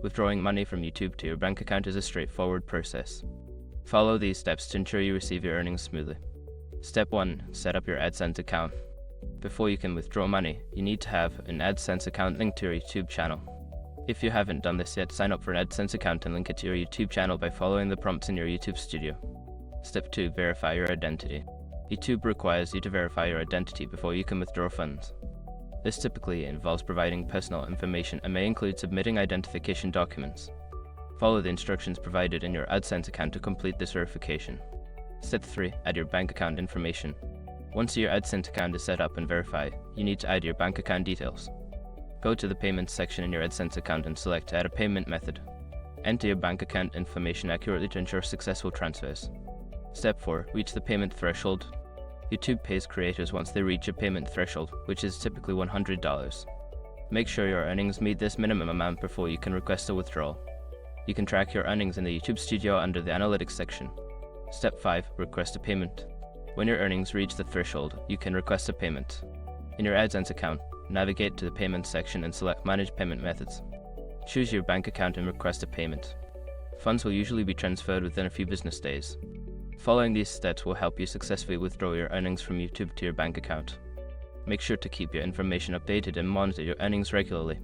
Withdrawing money from YouTube to your bank account is a straightforward process. Follow these steps to ensure you receive your earnings smoothly. Step 1. Set up your AdSense account. Before you can withdraw money, you need to have an AdSense account linked to your YouTube channel. If you haven't done this yet, sign up for an AdSense account and link it to your YouTube channel by following the prompts in your YouTube studio. Step 2. Verify your identity. YouTube requires you to verify your identity before you can withdraw funds. This typically involves providing personal information and may include submitting identification documents. Follow the instructions provided in your AdSense account to complete this verification. Step 3. Add your bank account information. Once your AdSense account is set up and verified, you need to add your bank account details. Go to the Payments section in your AdSense account and select Add a Payment Method. Enter your bank account information accurately to ensure successful transfers. Step 4. Reach the payment threshold. YouTube pays creators once they reach a payment threshold, which is typically $100. Make sure your earnings meet this minimum amount before you can request a withdrawal. You can track your earnings in the YouTube Studio under the Analytics section. Step 5. Request a payment. When your earnings reach the threshold, you can request a payment. In your AdSense account, navigate to the Payments section and select Manage Payment Methods. Choose your bank account and request a payment. Funds will usually be transferred within a few business days. Following these steps will help you successfully withdraw your earnings from YouTube to your bank account. Make sure to keep your information updated and monitor your earnings regularly.